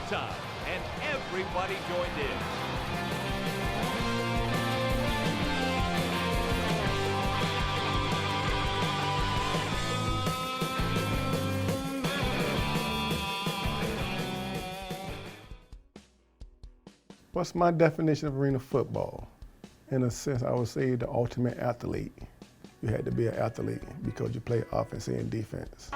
time, and everybody joined in. What's my definition of arena football? In a sense, I would say the ultimate athlete. You had to be an athlete because you play offense and defense.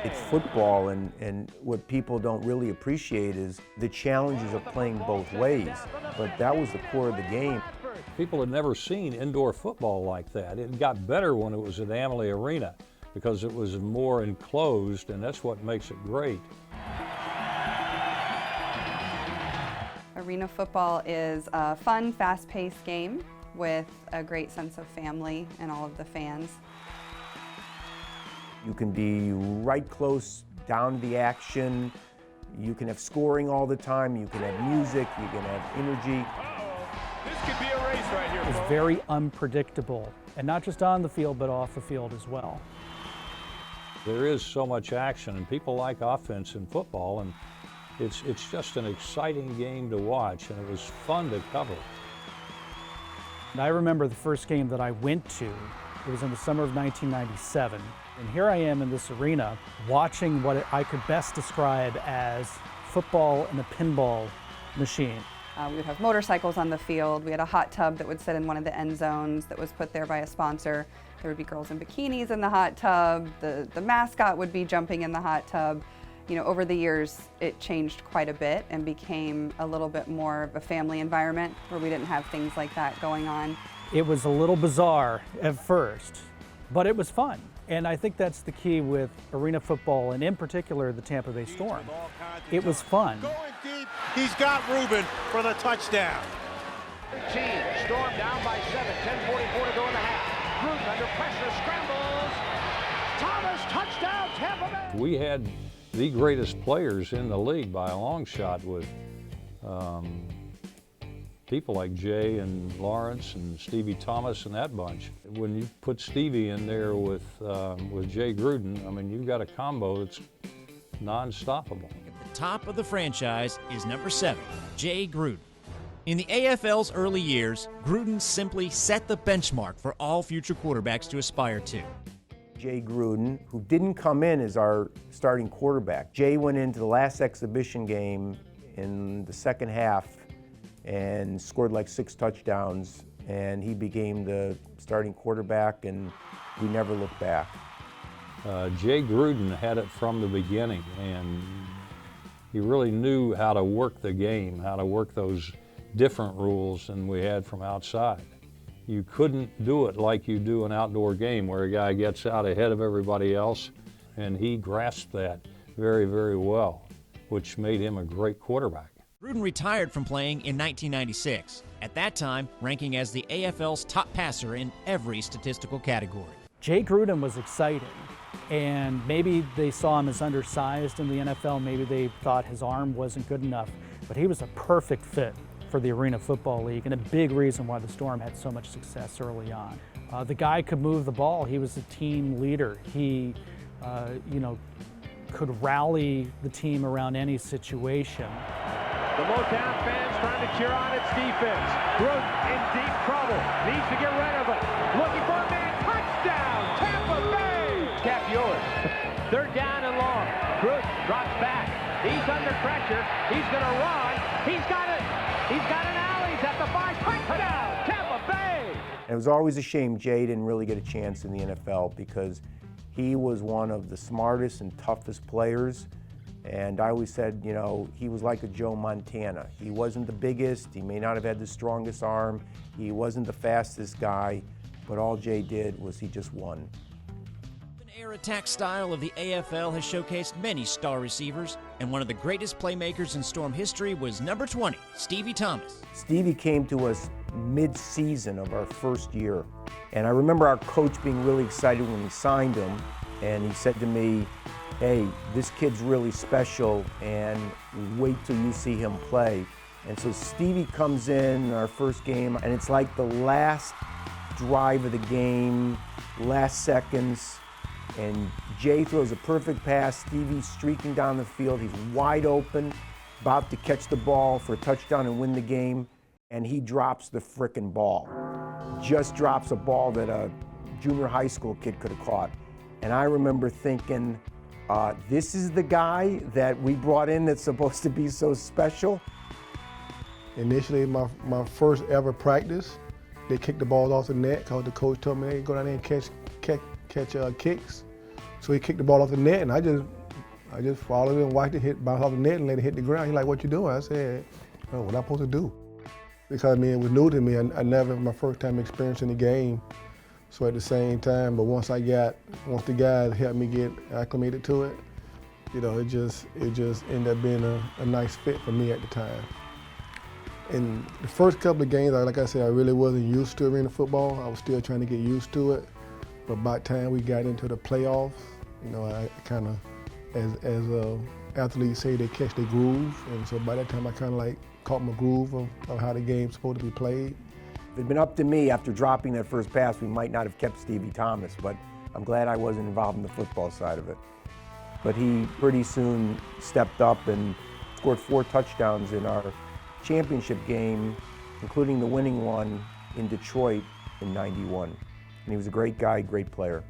It's football, and what people don't really appreciate is the challenges of playing both ways. But that was the core of the game. People had never seen indoor football like that. It got better when it was at Amalie Arena because it was more enclosed, and that's what makes it great. Arena football is a fun, fast-paced game with a great sense of family and all of the fans. You can be right close down to the action. You can have scoring all the time. You can have music. You can have energy. This could be a race right here. It's very unpredictable, and not just on the field, but off the field as well. There is so much action, and people like offense in football, and it's just an exciting game to watch, and it was fun to cover. And I remember the first game that I went to. It was in the summer of 1997. And here I am in this arena watching what I could best describe as football in a pinball machine. We would have motorcycles on the field. We had a hot tub that would sit in one of the end zones that was put there by a sponsor. There would be girls in bikinis in the hot tub. The mascot would be jumping in the hot tub. You know, over the years, it changed quite a bit and became a little bit more of a family environment where we didn't have things like that going on. It was a little bizarre at first, but it was fun. And I think that's the key with arena football, and in particular, the Tampa Bay Storm. It was fun. Going deep, he's got Rubin for the touchdown. Team, Storm down by 7, 10:44 to go in the half. Gruden under pressure, scrambles. Thomas, touchdown, Tampa Bay. We had the greatest players in the league by a long shot with people like Jay and Lawrence and Stevie Thomas and that bunch. When you put Stevie in there with Jay Gruden, I mean, you've got a combo that's non-stoppable. At the top of the franchise is number 7, Jay Gruden. In the AFL's early years, Gruden simply set the benchmark for all future quarterbacks to aspire to. Jay Gruden, who didn't come in as our starting quarterback. Jay went into the last exhibition game in the second half and scored like 6 touchdowns, and he became the starting quarterback, and we never looked back. Jay Gruden had it from the beginning, and he really knew how to work the game, how to work those different rules than we had from outside. You couldn't do it like you do an outdoor game where a guy gets out ahead of everybody else, and he grasped that very, very well, which made him a great quarterback. Gruden retired from playing in 1996, at that time ranking as the AFL's top passer in every statistical category. Jay Gruden was exciting, and maybe they saw him as undersized in the NFL, maybe they thought his arm wasn't good enough, but he was a perfect fit for the Arena Football League, and a big reason why the Storm had so much success early on. The guy could move the ball. He was a team leader. He, could rally the team around any situation. The Motown fans trying to cheer on its defense. Gruden in deep trouble. Needs to get rid of it. Looking for a man. Touchdown, Tampa Bay! Capiola. 3rd down and long. Gruden drops back. He's under pressure. He's going to run. He's got it. He's got an alley. He's at the 5. Touchdown, Tampa Bay! And it was always a shame Jay didn't really get a chance in the NFL because he was one of the smartest and toughest players. And I always said, you know, he was like a Joe Montana. He wasn't the biggest, he may not have had the strongest arm, he wasn't the fastest guy, but all Jay did was he just won. The air attack style of the AFL has showcased many star receivers, and one of the greatest playmakers in Storm history was number 20, Stevie Thomas. Stevie came to us mid-season of our first year, and I remember our coach being really excited when we signed him, and he said to me, hey, this kid's really special, and wait till you see him play. And so Stevie comes in our first game, and it's like the last drive of the game, last seconds, And Jay throws a perfect pass. Stevie's streaking down the field. He's wide open, about to catch the ball for a touchdown and win the game, and he drops the frickin' ball. Just drops a ball that a junior high school kid could have caught. And I remember thinking, this is the guy that we brought in that's supposed to be so special. Initially, my first ever practice, they kicked the ball off the net because the coach told me, hey, go down there and catch kicks. So he kicked the ball off the net, and I just followed it and watched it bounce off the net and let it hit the ground. He's like, what you doing? I said, oh, what am I supposed to do? Because I mean, it was new to me. I never, my first time experiencing the game. So at the same time, but once the guys helped me get acclimated to it, you know, it just ended up being a nice fit for me at the time. In the first couple of games, like I said, I really wasn't used to arena football. I was still trying to get used to it. But by the time we got into the playoffs, you know, I kind of, as athletes say, they catch their groove. And so by that time, I kind of like caught my groove of how the game's supposed to be played. If it had been up to me after dropping that first pass, we might not have kept Stevie Thomas, but I'm glad I wasn't involved in the football side of it. But he pretty soon stepped up and scored 4 touchdowns in our championship game, including the winning one in Detroit in '91. And he was a great guy, great player.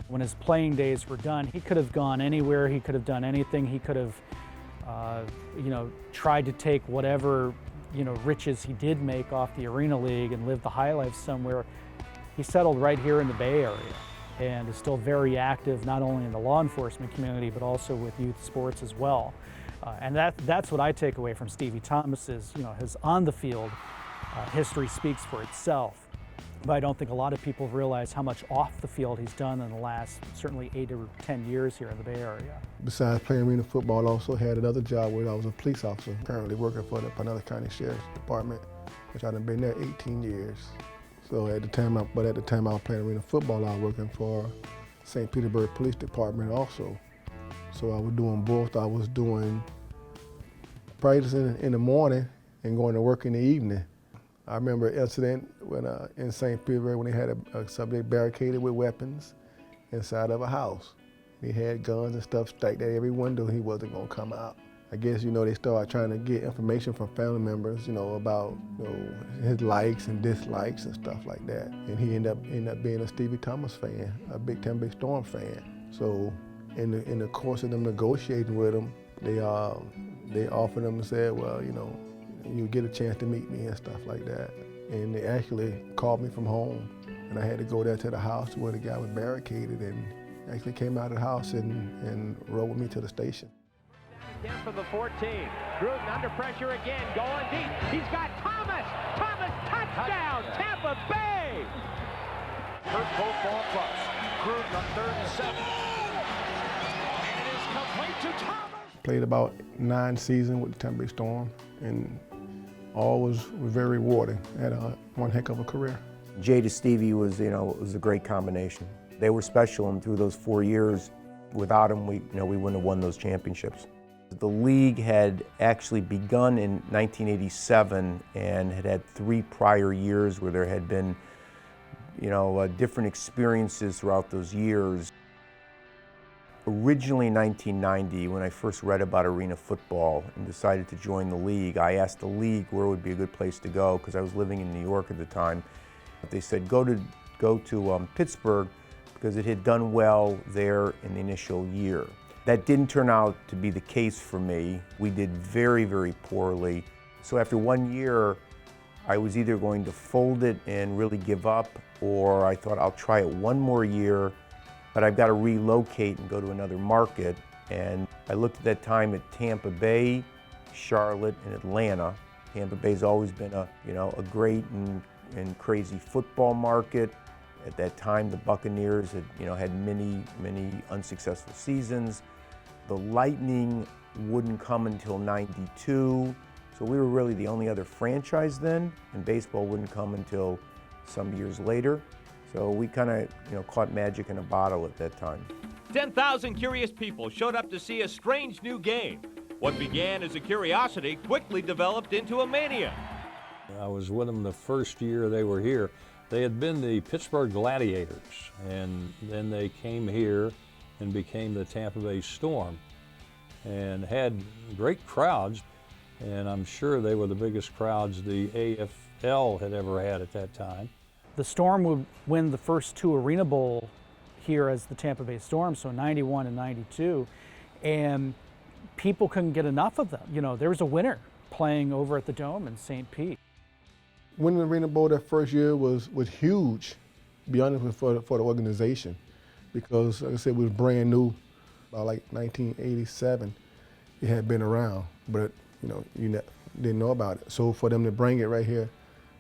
When his playing days were done, he could have gone anywhere, he could have done anything, he could have tried to take whatever riches he did make off the Arena League and live the high life somewhere. He settled right here in the Bay Area and is still very active, not only in the law enforcement community, but also with youth sports as well. And that's what I take away from Stevie Thomas is, his on the field history speaks for itself. But I don't think a lot of people realize how much off the field he's done in the last certainly 8 or 10 years here in the Bay Area. Besides playing arena football, I also had another job where I was a police officer, currently working for the Pinellas County Sheriff's Department, which I've been there 18 years. So at the time I was playing arena football, I was working for St. Petersburg Police Department also. So I was doing both. I was doing practicing in the morning and going to work in the evening. I remember an incident when in St. Petersburg when they had a subject barricaded with weapons inside of a house. He had guns and stuff stacked at every window. He wasn't gonna come out. I guess they started trying to get information from family members, about his likes and dislikes and stuff like that. And he ended up being a Stevie Thomas fan, a big Tampa Bay Storm fan. So in the course of them negotiating with him, they offered him and said, well, you get a chance to meet me and stuff like that. And they actually called me from home, and I had to go there to the house where the guy was barricaded, and actually came out of the house and rode with me to the station. Again from the 14. Gruden under pressure again, going deep. He's got Thomas. Thomas, touchdown, Tampa Bay. First both ball close. Gruden on 3rd and 7. And it is complete to Thomas. Played about 9 seasons with the Tampa Bay Storm, and all was very rewarding. Had one heck of a career. Jay to Stevie was a great combination. They were special, and through those 4 years, without him, we wouldn't have won those championships. The league had actually begun in 1987 and had 3 prior years where there had been, different experiences throughout those years. Originally in 1990, when I first read about arena football and decided to join the league, I asked the league where would be a good place to go because I was living in New York at the time. They said go to Pittsburgh because it had done well there in the initial year. That didn't turn out to be the case for me. We did very, very poorly. So after 1 year, I was either going to fold it and really give up, or I thought I'll try it 1 more year, but I've got to relocate and go to another market. And I looked at that time at Tampa Bay, Charlotte, and Atlanta. Tampa Bay's always been a great and crazy football market. At that time, the Buccaneers had many unsuccessful seasons. The Lightning wouldn't come until '92, so we were really the only other franchise then, and baseball wouldn't come until some years later. So we kind of caught magic in a bottle at that time. 10,000 curious people showed up to see a strange new game. What began as a curiosity quickly developed into a mania. I was with them the first year they were here. They had been the Pittsburgh Gladiators, and then they came here and became the Tampa Bay Storm, and had great crowds, and I'm sure they were the biggest crowds the AFL had ever had at that time. The Storm would win the first two Arena Bowl here as the Tampa Bay Storm, so 91 and 92, and people couldn't get enough of them. You know, there was a winner playing over at the Dome in St. Pete. Winning the Arena Bowl that first year was huge, to be honest, for the organization, because like I said, it was brand new. By like 1987, it had been around, but you know, didn't know about it. So for them to bring it right here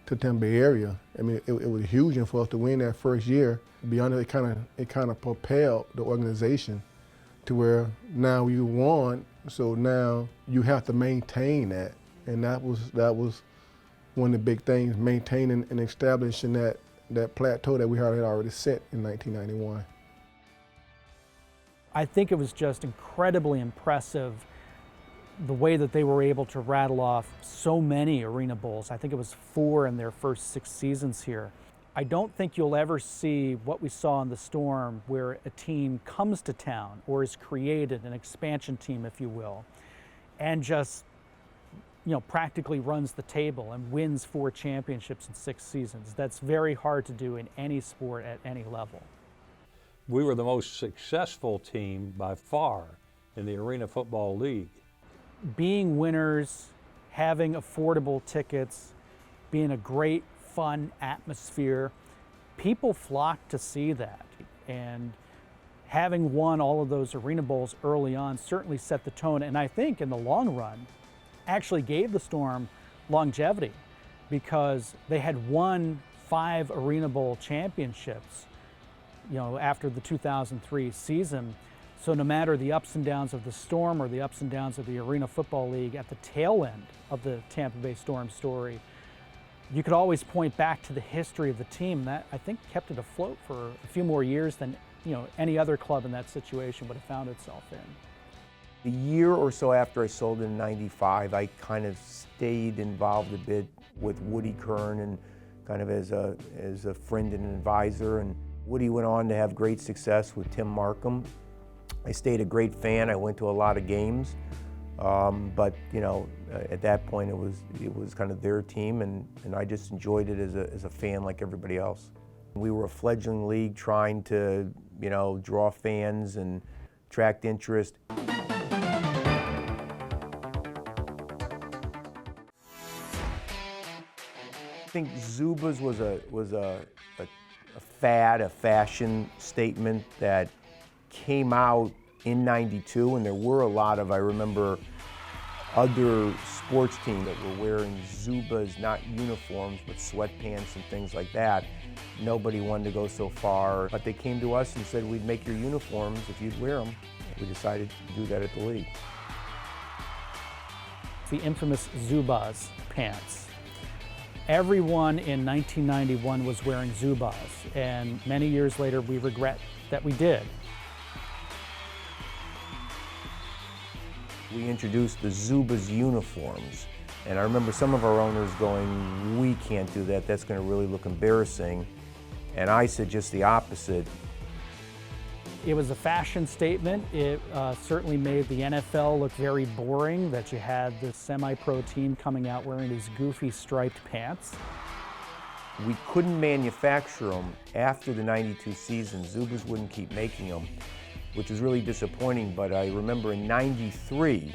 to Tampa Bay area, I mean, it was huge, and for us to win that first year, to be honest, it kind of propelled the organization to where now you won, so now you have to maintain that, and that was one of the big things, maintaining and establishing that plateau that we had already set in 1991. I think it was just incredibly impressive the way that they were able to rattle off so many Arena Bowls. I think it was 4 in their first 6 seasons here. I don't think you'll ever see what we saw in the Storm, where a team comes to town or is created, an expansion team, if you will, and just practically runs the table and wins 4 championships in 6 seasons. That's very hard to do in any sport at any level. We were the most successful team by far in the Arena Football League. Being winners, having affordable tickets, being a great, fun atmosphere, people flocked to see that. And having won all of those Arena Bowls early on certainly set the tone, and I think in the long run actually gave the Storm longevity, because they had won 5 Arena Bowl championships after the 2003 season. So no matter the ups and downs of the Storm or the ups and downs of the Arena Football League, at the tail end of the Tampa Bay Storm story, you could always point back to the history of the team. That, I think, kept it afloat for a few more years than any other club in that situation would have found itself in. A year or so after I sold in '95, I kind of stayed involved a bit with Woody Kern, and kind of as a friend and an advisor. And Woody went on to have great success with Tim Markham. I stayed a great fan. I went to a lot of games, but at that point it was kind of their team, and I just enjoyed it as a fan like everybody else. We were a fledgling league trying to draw fans and attract interest. I think Zubaz was a fad, a fashion statement that came out in '92, and there were a lot of, I remember, other sports teams that were wearing Zubaz, not uniforms, but sweatpants and things like that. Nobody wanted to go so far, but they came to us and said, we'd make your uniforms if you'd wear them. We decided to do that at the league. The infamous Zubaz pants. Everyone in 1991 was wearing Zubaz, and many years later we regret that we did. We introduced the Zubaz uniforms, and I remember some of our owners going, we can't do that, that's going to really look embarrassing. And I said just the opposite. It was a fashion statement. It certainly made the NFL look very boring, that you had this semi-pro team coming out wearing these goofy striped pants. We couldn't manufacture them after the '92 season. Zubaz wouldn't keep making them, which was really disappointing. But I remember in '93,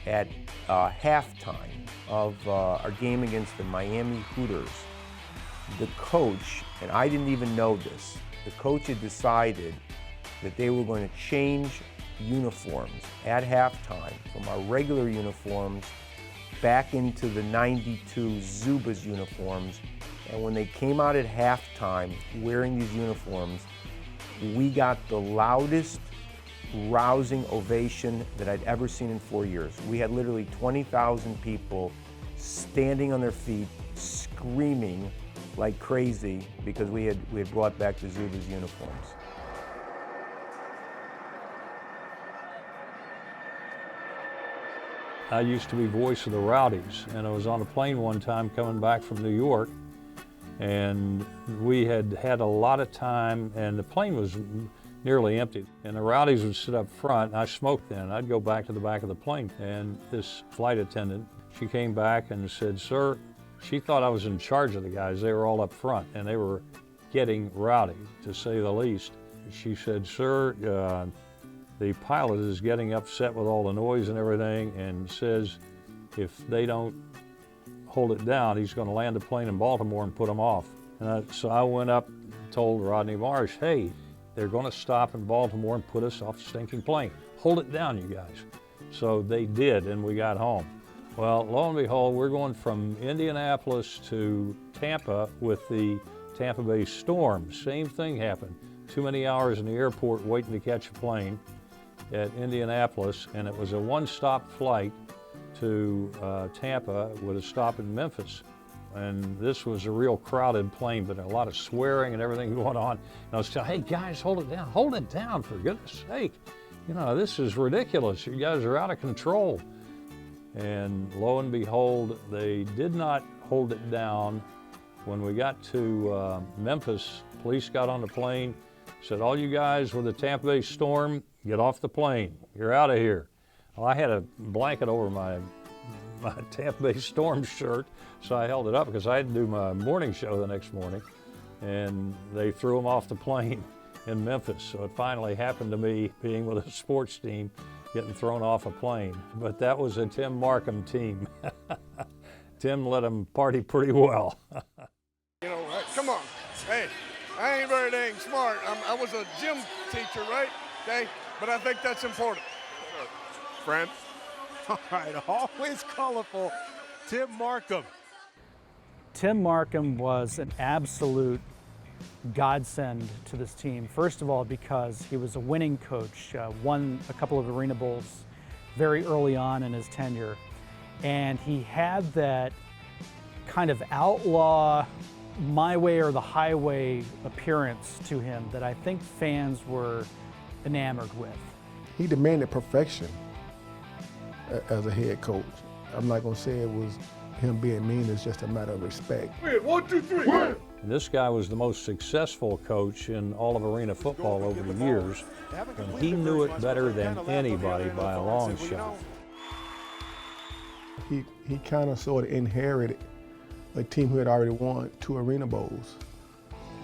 at halftime of our game against the Miami Hooters, the coach, and I didn't even know this, the coach had decided that they were going to change uniforms at halftime from our regular uniforms back into the '92 Zubaz uniforms. And when they came out at halftime wearing these uniforms, we got the loudest, rousing ovation that I'd ever seen in 4 years. We had literally 20,000 people standing on their feet, screaming like crazy because we had brought back the Zubaz uniforms. I used to be voice of the Rowdies, and I was on a plane one time coming back from New York, And we had had a lot of time, and the plane was nearly empty. And the rowdies would sit up front, and I smoked then. I'd go back to the back of the plane. And this flight attendant, she came back and said, "Sir," she thought I was in charge of the guys. They were all up front, and they were getting rowdy, to say the least. She said, "Sir, the pilot is getting upset with all the noise and everything, and says if they don't hold it down, he's going to land the plane in Baltimore and put them off." And so I went up and told Rodney Marsh, "Hey, they're going to stop in Baltimore and put us off the stinking plane. Hold it down, you guys." So they did, and we got home. Well, lo and behold, we're going from Indianapolis to Tampa with the Tampa Bay Storm. Same thing happened. Too many hours in the airport waiting to catch a plane at Indianapolis, and it was a one-stop flight to Tampa with a stop in Memphis. And this was a real crowded plane, but a lot of swearing and everything going on. And I was telling, "Hey guys, hold it down, for goodness sake. You know, this is ridiculous. You guys are out of control." And lo and behold, they did not hold it down. When we got to Memphis, police got on the plane, said, "All you guys with the Tampa Bay Storm, get off the plane. You're out of here." Well, I had a blanket over my Tampa Bay Storm shirt, so I held it up because I had to do my morning show the next morning, and they threw them off the plane in Memphis. So it finally happened to me, being with a sports team, getting thrown off a plane. But that was a Tim Markham team. Tim let them party pretty well. You know, come on. Hey, I ain't very dang smart. I was a gym teacher, right? Okay, but I think that's important. Friend. All right, always colorful, Tim Markham. Tim Markham was an absolute godsend to this team. First of all, because he was a winning coach, won a couple of Arena Bowls very early on in his tenure. And he had that kind of outlaw, my way or the highway appearance to him that I think fans were enamored with. He demanded perfection as a head coach. I'm not gonna say it was him being mean, it's just a matter of respect. Wait, 1, 2, 3. And this guy was the most successful coach in all of arena football over the years, and he knew it better than anybody by a long shot. He kind of sort of inherited a team who had already won 2 Arena Bowls.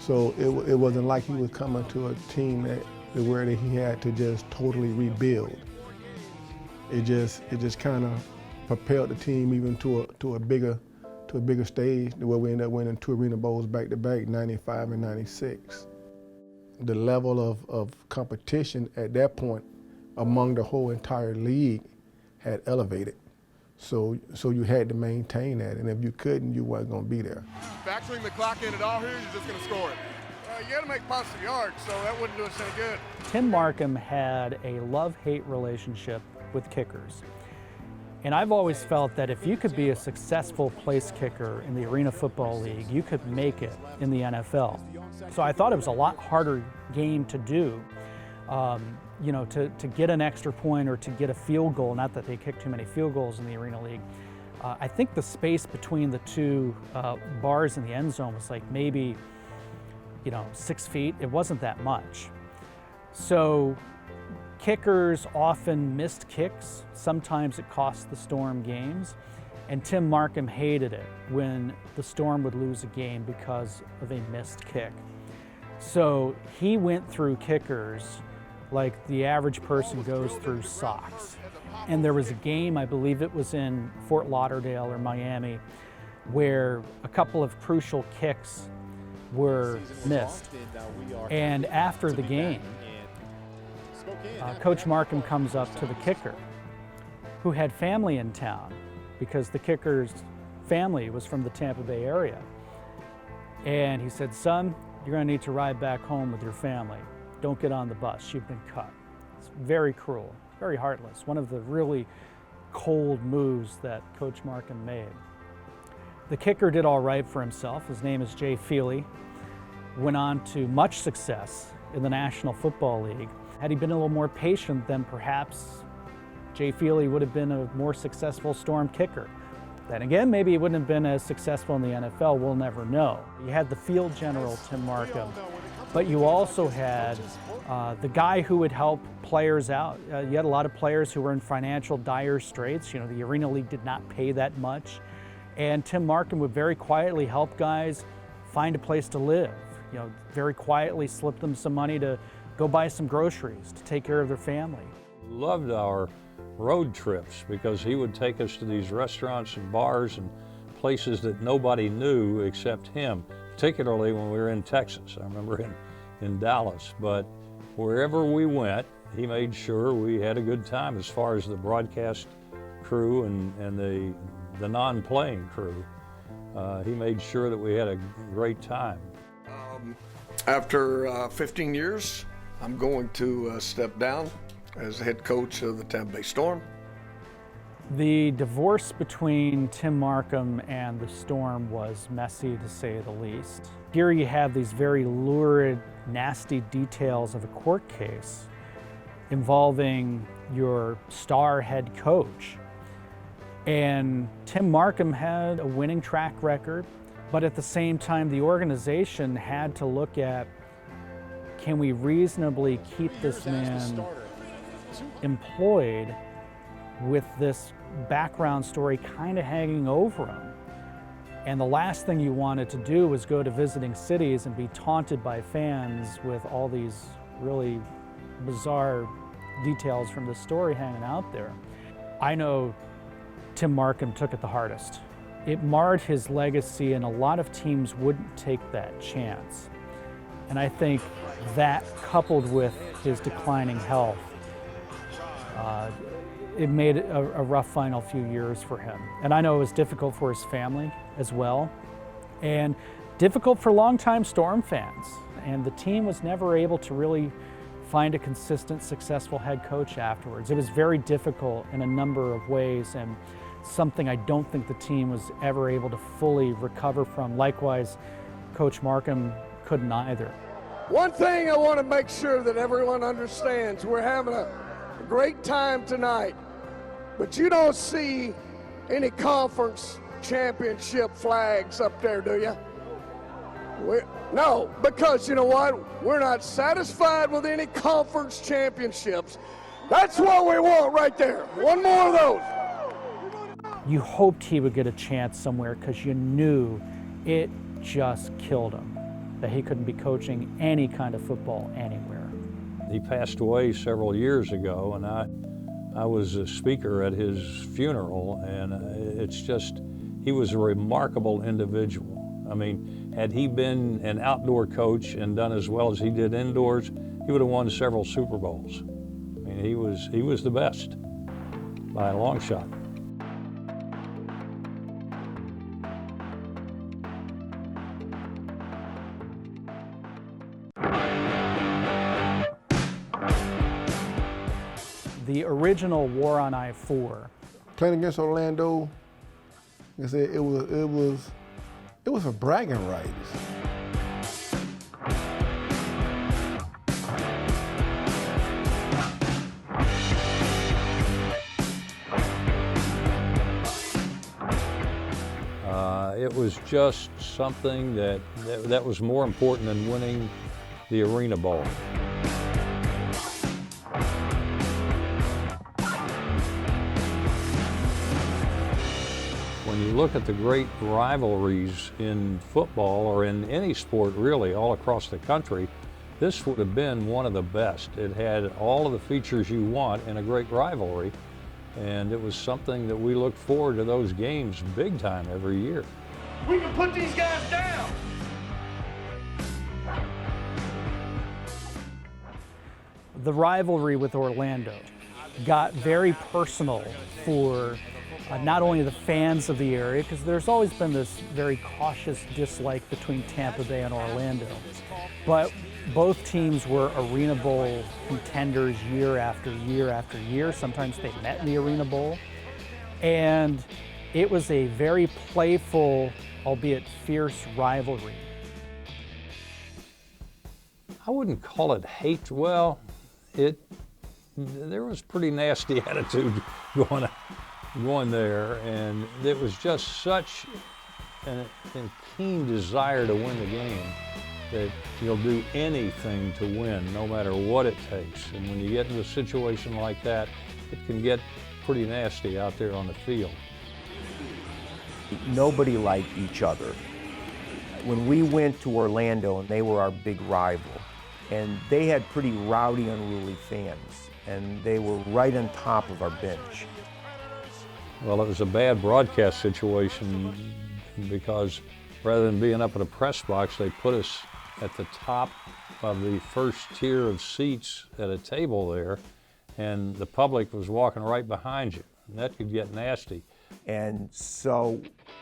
So it wasn't like he was coming to a team where he had to just totally rebuild. It just kind of propelled the team even to a bigger stage, where we ended up winning 2 Arena Bowls back to back, 95 and 96. The level of competition at that point among the whole entire league had elevated. So you had to maintain that, and if you couldn't, you weren't going to be there. Factoring the clock in at all here, you're just going to score it. You got to make positive yards, so that wouldn't do us any good. Tim Markham had a love-hate relationship with kickers. And I've always felt that if you could be a successful place kicker in the Arena Football League, you could make it in the NFL. So I thought it was a lot harder game to do, you know, to get an extra point or to get a field goal. Not that they kick too many field goals in the Arena League. I think the space between the 2 bars in the end zone was like maybe, you know, 6 feet. It wasn't that much. So kickers often missed kicks. Sometimes it cost the Storm games. And Tim Markham hated it when the Storm would lose a game because of a missed kick. So he went through kickers like the average person goes through socks. And there was a game, I believe it was in Fort Lauderdale or Miami, where a couple of crucial kicks were missed. And after the game, Coach Markham comes up to the kicker, who had family in town because the kicker's family was from the Tampa Bay area. And he said, "Son, you're going to need to ride back home with your family. Don't get on the bus. You've been cut." It's very cruel, very heartless. One of the really cold moves that Coach Markham made. The kicker did all right for himself. His name is Jay Feely. Went on to much success in the National Football League. Had he been a little more patient, then perhaps Jay Feely would have been a more successful Storm kicker. Then again, maybe it wouldn't have been as successful in the NFL, we'll never know. You had the field general, Tim Markham, but you also had the guy who would help players out. You had a lot of players who were in financial dire straits. You know, the Arena League did not pay that much. And Tim Markham would very quietly help guys find a place to live. You know, very quietly slip them some money to go buy some groceries, to take care of their family. Loved our road trips because he would take us to these restaurants and bars and places that nobody knew except him, particularly when we were in Texas. I remember in Dallas, but wherever we went, he made sure we had a good time as far as the broadcast crew and the non-playing crew. He made sure that we had a great time. After 15 years, I'm going to step down as head coach of the Tampa Bay Storm. The divorce between Tim Markham and the Storm was messy, to say the least. Here you have these very lurid, nasty details of a court case involving your star head coach. And Tim Markham had a winning track record, but at the same time, the organization had to look at, can we reasonably keep this man employed with this background story kind of hanging over him? And the last thing you wanted to do was go to visiting cities and be taunted by fans with all these really bizarre details from the story hanging out there. I know Tim Markham took it the hardest. It marred his legacy, and a lot of teams wouldn't take that chance. And I think that, coupled with his declining health, it made it a rough final few years for him. And I know it was difficult for his family as well, and difficult for longtime Storm fans. And the team was never able to really find a consistent, successful head coach afterwards. It was very difficult in a number of ways, and something I don't think the team was ever able to fully recover from. Likewise, Coach Markham couldn't either. One thing I want to make sure that everyone understands, we're having a great time tonight, but you don't see any conference championship flags up there, do you? No, because you know what? We're not satisfied with any conference championships. That's what we want right there. One more of those. You hoped he would get a chance somewhere because you knew it just killed him, that he couldn't be coaching any kind of football anywhere. He passed away several years ago, and I was a speaker at his funeral, and it's just, he was a remarkable individual. I mean, had he been an outdoor coach and done as well as he did indoors, he would have won several Super Bowls. I mean, he was the best by a long shot. The original War on I-4. Playing against Orlando, like I said, it was for bragging rights. It was just something that was more important than winning the Arena Bowl. When you look at the great rivalries in football or in any sport really all across the country, this would have been one of the best. It had all of the features you want in a great rivalry, and it was something that we looked forward to those games big time every year. We can put these guys down. The rivalry with Orlando got very personal for not only the fans of the area, because there's always been this very cautious dislike between Tampa Bay and Orlando, but both teams were Arena Bowl contenders year after year after year. Sometimes they met in the Arena Bowl, and it was a very playful, albeit fierce rivalry. I wouldn't call it hate. Well, there was pretty nasty attitude going there, and it was just such a keen desire to win the game that you'll do anything to win, no matter what it takes. And when you get into a situation like that, it can get pretty nasty out there on the field. Nobody liked each other. When we went to Orlando, and they were our big rival, and they had pretty rowdy, unruly fans, and they were right on top of our bench. Well, it was a bad broadcast situation because rather than being up in a press box, they put us at the top of the first tier of seats at a table there, and the public was walking right behind you. And that could get nasty. And so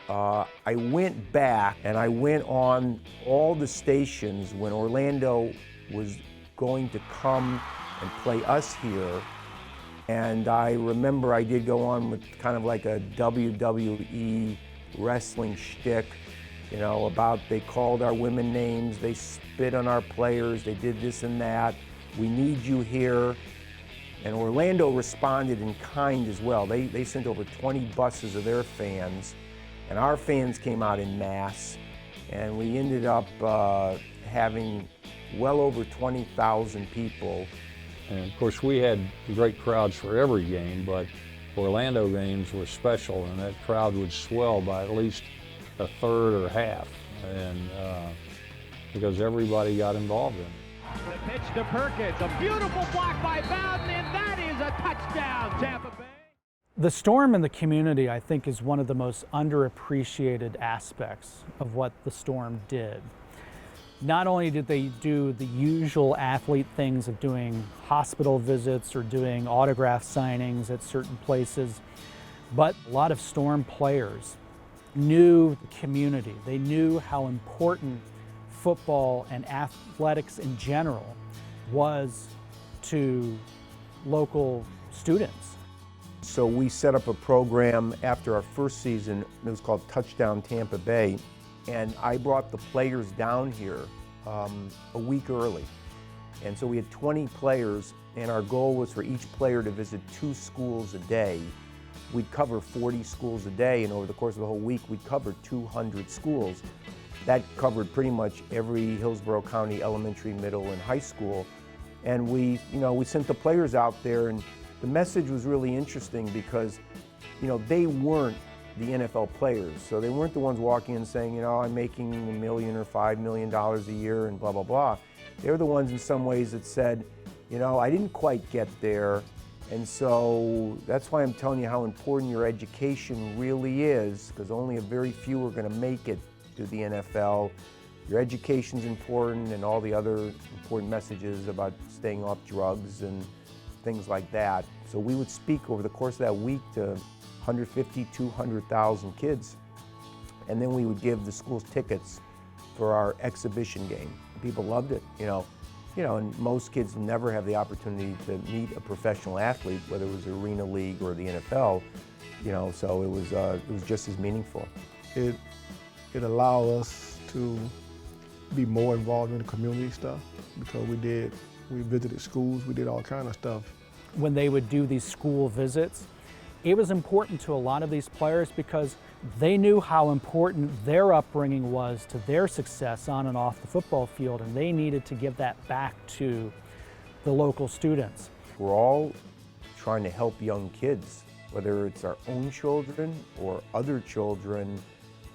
I went back and I went on all the stations when Orlando was going to come and play us here. And I remember I did go on with kind of like a WWE wrestling shtick, you know, about they called our women names, they spit on our players, they did this and that, we need you here. And Orlando responded in kind as well. They sent over 20 buses of their fans, and our fans came out in mass, and we ended up having well over 20,000 people. And of course, we had great crowds for every game, but Orlando games were special, and that crowd would swell by at least a third or half, and because everybody got involved in it. The pitch to Perkins, a beautiful block by Bowden, and that is a touchdown, Tampa Bay. The Storm in the community, I think, is one of the most underappreciated aspects of what the Storm did. Not only did they do the usual athlete things of doing hospital visits or doing autograph signings at certain places, but a lot of Storm players knew the community. They knew how important football and athletics in general was to local students. So we set up a program after our first season. It was called Touchdown Tampa Bay, and I brought the players down here a week early. And so we had 20 players, and our goal was for each player to visit 2 schools a day. We'd cover 40 schools a day, and over the course of the whole week, we'd cover 200 schools. That covered pretty much every Hillsborough County elementary, middle, and high school. And we sent the players out there, and the message was really interesting because, they weren't the NFL players. So they weren't the ones walking in saying, I'm making $1 million or $5 million a year and blah, blah, blah. They were the ones in some ways that said, I didn't quite get there. And so that's why I'm telling you how important your education really is, because only a very few are going to make it to the NFL. Your education's important, and all the other important messages about staying off drugs and things like that. So we would speak over the course of that week to 150, 200,000 kids. And then we would give the schools tickets for our exhibition game. People loved it, and most kids never have the opportunity to meet a professional athlete, whether it was the Arena League or the NFL, so it was just as meaningful. It allowed us to be more involved in the community stuff because we visited schools, we did all kind of stuff. When they would do these school visits, it was important to a lot of these players because they knew how important their upbringing was to their success on and off the football field, and they needed to give that back to the local students. We're all trying to help young kids, whether it's our own children or other children.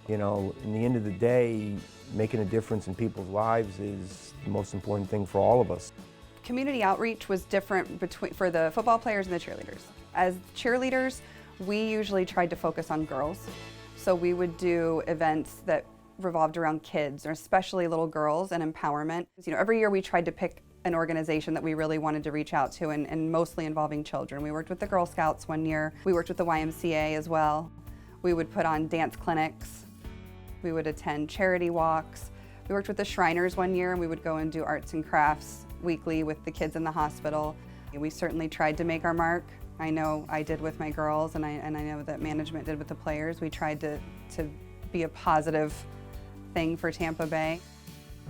In the end of the day, making a difference in people's lives is the most important thing for all of us. Community outreach was different for the football players and the cheerleaders. As cheerleaders, we usually tried to focus on girls. So we would do events that revolved around kids, or especially little girls, and empowerment. Every year we tried to pick an organization that we really wanted to reach out to, and mostly involving children. We worked with the Girl Scouts one year. We worked with the YMCA as well. We would put on dance clinics. We would attend charity walks. We worked with the Shriners one year, and we would go and do arts and crafts weekly with the kids in the hospital. We certainly tried to make our mark. I know I did with my girls, and I know that management did with the players. We tried to be a positive thing for Tampa Bay.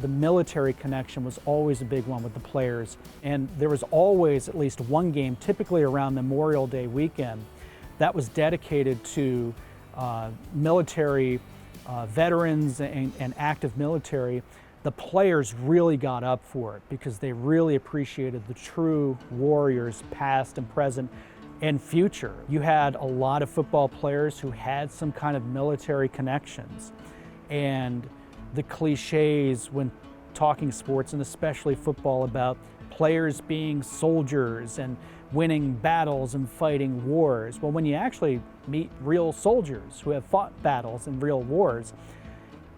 The military connection was always a big one with the players, and there was always at least one game, typically around Memorial Day weekend, that was dedicated to military veterans and active military, the players really got up for it because they really appreciated the true warriors, past and present and future. You had a lot of football players who had some kind of military connections, and the cliches when talking sports, and especially football, about players being soldiers and winning battles and fighting wars. Well, when you actually meet real soldiers who have fought battles and real wars,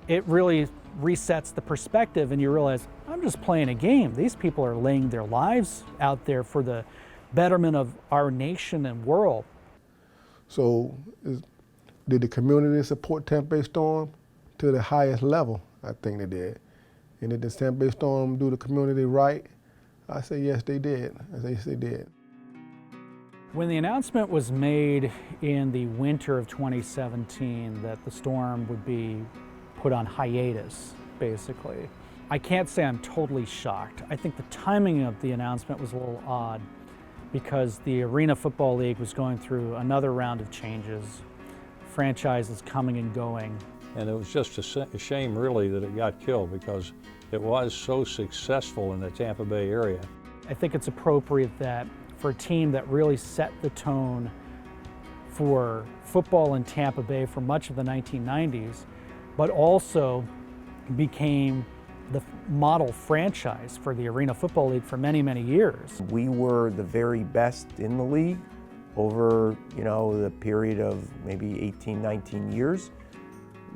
it really resets the perspective, and you realize, I'm just playing a game. These people are laying their lives out there for the betterment of our nation and world. So did the community support Tampa Bay Storm to the highest level? I think they did. And did the Tampa Bay Storm do the community right? I say yes, they did. I say yes, they did. When the announcement was made in the winter of 2017 that the Storm would be put on hiatus, basically, I can't say I'm totally shocked. I think the timing of the announcement was a little odd because the Arena Football League was going through another round of changes, franchises coming and going. And it was just a shame, really, that it got killed because it was so successful in the Tampa Bay area. I think it's appropriate that for a team that really set the tone for football in Tampa Bay for much of the 1990s, but also became the model franchise for the Arena Football League for many, many years. We were the very best in the league over, the period of maybe 18, 19 years.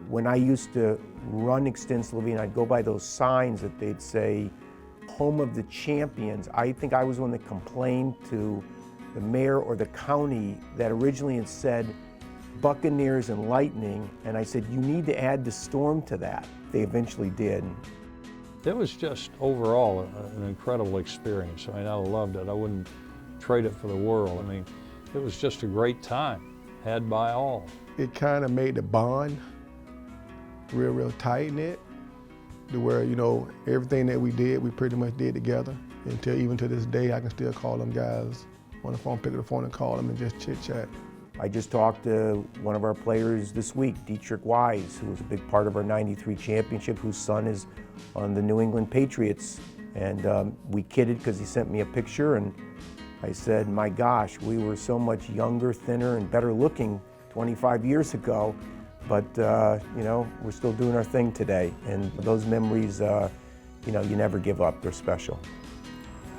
When I used to run extensively and I'd go by those signs that they'd say, home of the champions, I think I was the one that complained to the mayor or the county that originally had said Buccaneers and Lightning, and I said, you need to add the Storm to that. They eventually did. It was just overall an incredible experience. I loved it. I wouldn't trade it for the world. It was just a great time, had by all. It kind of made the bond real tight knit, to where, everything that we did, we pretty much did together. Even to this day, I can still call them guys on the phone, pick up the phone and call them and just chit chat. I just talked to one of our players this week, Dietrich Wise, who was a big part of our '93 championship, whose son is on the New England Patriots. And we kidded because he sent me a picture, and I said, my gosh, we were so much younger, thinner, and better looking 25 years ago. But, we're still doing our thing today. And those memories, you never give up. They're special.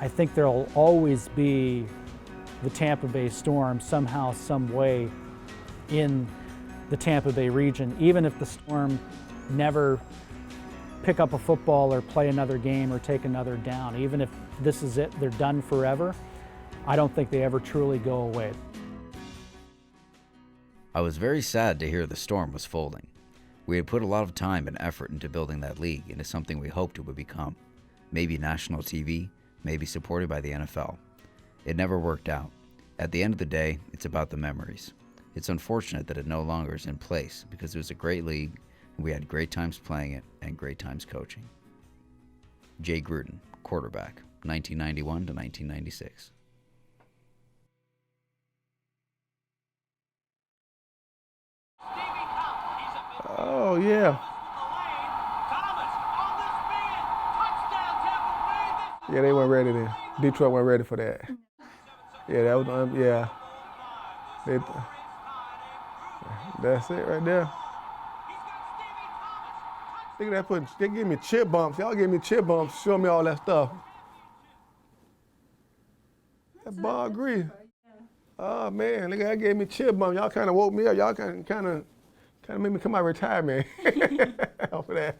I think there'll always be the Tampa Bay Storm somehow, some way in the Tampa Bay region, even if the Storm never pick up a football or play another game or take another down. Even if this is it, they're done forever, I don't think they ever truly go away. I was very sad to hear the Storm was folding. We had put a lot of time and effort into building that league into something we hoped it would become. Maybe national TV, maybe supported by the NFL. It never worked out. At the end of the day, it's about the memories. It's unfortunate that it no longer is in place because it was a great league and we had great times playing it and great times coaching. Jay Gruden, quarterback, 1991 to 1996. Oh, yeah. Yeah, they weren't ready then. Detroit wasn't ready for that. Yeah, that was, yeah. That's it right there. Look at that, they give me chip bumps. Y'all give me chip bumps, show me all that stuff. That ball agree. Oh, man, look at that, gave me chip bumps. Y'all kind of woke me up. Y'all kind of made me come out of retirement off of that.